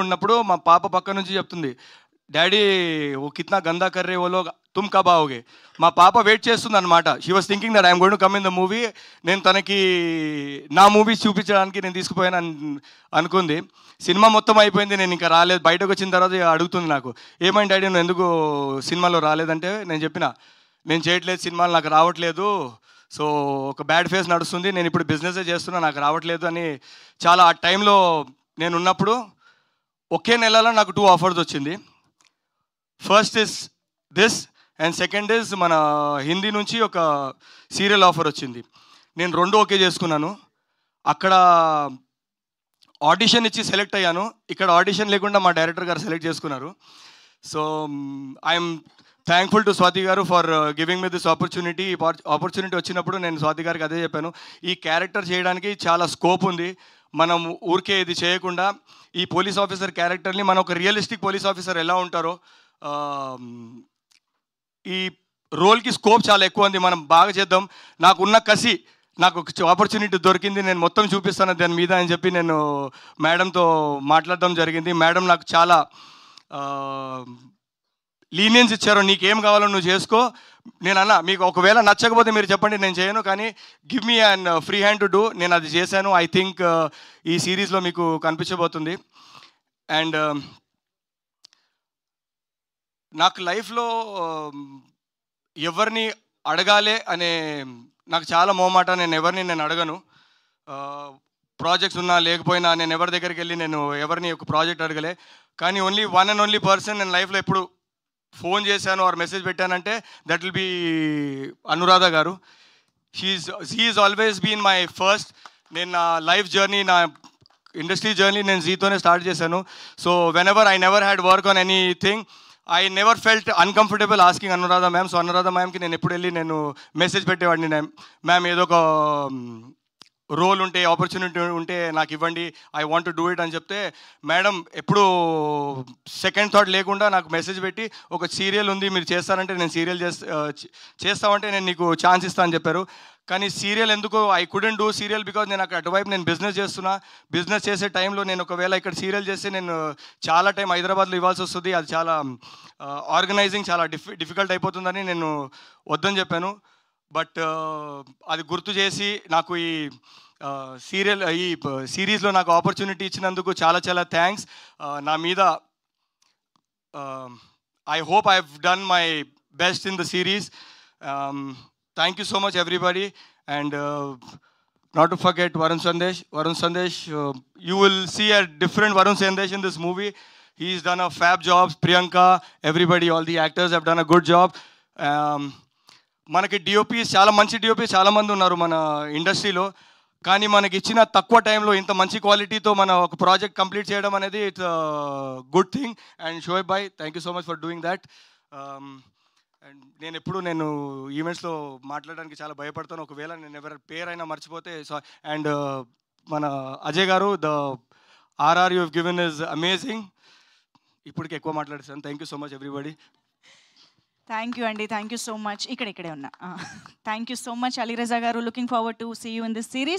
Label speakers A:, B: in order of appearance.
A: ఉన్నప్పుడు మా పాప పక్క నుంచి చెప్తుంది, డాడీ ఓ కిత్నా గందా కర్రే ఓ లోగ్ తుమ్ కబ్ आओगे. మా పాప వెయిట్ చేస్తుంది అనమాట. She was thinking that I'm going to come in the movie. నేను తనకి నా మూవీస్ చూపించడానికి నేను తీసుకుపోయాను అనుకుంది. సినిమా మొత్తం అయిపోయింది, నేను ఇంకా రాలేదు. బయటకు వచ్చిన తర్వాత అడుగుతుంది నాకు, ఏమైంది డాడీ నువ్వు ఎందుకు సినిమాలో రాలేదంటే నేను చెప్పిన, నేను చేయట్లేదు సినిమాలు, నాకు రావట్లేదు, సో ఒక బ్యాడ్ ఫేస్ నడుస్తుంది, నేను ఇప్పుడు బిజినెసే చేస్తున్నా, నాకు రావట్లేదు అని. చాలా ఆ టైంలో నేను ఉన్నప్పుడు ఒకే నెలలో నాకు 2 ఆఫర్స్ వచ్చింది. First is this and second is మన హిందీ నుంచి ఒక సీరియల్ ఆఫర్ వచ్చింది. నేను 2 ఓకే చేసుకున్నాను. అక్కడ ఆడిషన్ ఇచ్చి సెలెక్ట్ అయ్యాను, ఇక్కడ ఆడిషన్ లేకుండా మా డైరెక్టర్ గారు సెలెక్ట్ చేసుకున్నారు. So I'm thankful to Swati garu for giving me this opportunity. Opportunity వచ్చినప్పుడు నేను స్వాతి గారికి అదే చెప్పాను, ఈ క్యారెక్టర్ చేయడానికి చాలా స్కోప్ ఉంది, మనం ఊరికే ఇది చేయకుండా ఈ పోలీస్ ఆఫీసర్ క్యారెక్టర్ని మనం ఒక రియలిస్టిక్ పోలీస్ ఆఫీసర్ ఎలా ఉంటారో ఈ రోల్కి స్కోప్ చాలా ఎక్కువ ఉంది, మనం బాగా చేద్దాం, నాకున్న కసి, నాకు ఒక ఆపర్చునిటీ దొరికింది, నేను మొత్తం చూపిస్తాను దాని మీద అని చెప్పి నేను మేడంతో మాట్లాడడం జరిగింది. మేడం నాకు చాలా లీనియన్స్ ఇచ్చారు, నీకేం కావాలో నువ్వు చేసుకో. నేను అన్నా, మీకు ఒకవేళ నచ్చకపోతే మీరు చెప్పండి, నేను చేయను, కానీ give me and free hand to do. నేను అది చేశాను. ఐ థింక్ ఈ సిరీస్లో మీకు కనిపించబోతుంది. అండ్ నాకు లైఫ్లో ఎవరిని అడగాలి అనే నాకు చాలా మోమాట, నేను ఎవరిని అడగను. ప్రాజెక్ట్స్ ఉన్నా లేకపోయినా నేను ఎవరి దగ్గరికి వెళ్ళి నేను ఎవరిని ఒక ప్రాజెక్ట్ అడగలే. కానీ only one and only person నేను లైఫ్లో ఎప్పుడు ఫోన్ చేశాను ఆర్ మెసేజ్ పెట్టానంటే that will be Anuradha garu. She's always been my first. నేను నా లైఫ్ జర్నీ, నా ఇండస్ట్రీ జర్నీ నేను జీతోనే స్టార్ట్ చేశాను. So whenever I never had work on anything, I never felt uncomfortable asking Anuradha ma'am. So Anuradha మ్యామ్కి నేను ఎప్పుడు వెళ్ళి నేను మెసేజ్ పెట్టేవాడిని, మ్యామ్ ఏదో ఒక రోల్ ఉంటే, ఆపర్చునిటీ ఉంటే నాకు ఇవ్వండి, I want to do it అని చెప్తే మేడం ఎప్పుడు సెకండ్ థాట్ లేకుండా నాకు మెసేజ్ పెట్టి, ఒక సీరియల్ ఉంది మీరు చేస్తారంటే నేను సీరియల్ చేస్తామంటే నేను నీకు ఛాన్స్ ఇస్తాను అని చెప్పారు. కానీ సీరియల్ ఎందుకో I couldn't do serial because నేను అక్కడ అటువైపు నేను బిజినెస్ చేస్తున్నా. బిజినెస్ చేసే టైంలో నేను ఒకవేళ ఇక్కడ సీరియల్ చేస్తే నేను చాలా టైం హైదరాబాద్లో ఇవ్వాల్సి వస్తుంది, అది చాలా ఆర్గనైజింగ్ చాలా డిఫికల్ట్ అయిపోతుందని నేను వద్దని చెప్పాను. బట్ అది గుర్తు చేసి నాకు ఈ సిరీస్లో నాకు ఆపర్చునిటీ ఇచ్చినందుకు చాలా చాలా థ్యాంక్స్. నా మీద I hope I have done my best in the series. Thank you so much everybody, and not to forget Varun Sandesh. You will see a different Varun Sandesh in this movie. He's done a fab job. Priyanka, everybody, all the actors have done a good job. మనకి DOPs చాలా మంచి DOPs చాలా మంది ఉన్నారు మన ఇండస్ట్రీలో, కానీ మనకి ఇచ్చిన తక్కువ టైంలో ఇంత మంచి క్వాలిటీతో మన ఒక ప్రాజెక్ట్ కంప్లీట్ చేయడం అనేది it's good thing. And Shoaib Bhai, thank you so much for doing that. And నేను ఎప్పుడు ఈవెంట్స్లో మాట్లాడడానికి చాలా భయపడతాను, ఒకవేళ నేను ఎవరి పేరైనా మర్చిపోతే. సో అండ్ మన Ajay garu, the RR you have given is amazing. ఇప్పటికి ఎక్కువ మాట్లాడేసాను. Thank you so much everybody.
B: Thank you అండి, థ్యాంక్ యూ సో మచ్. ఇక్కడే ఉన్నా. Thank you so much Aliraza garu. Looking forward to see you in this series.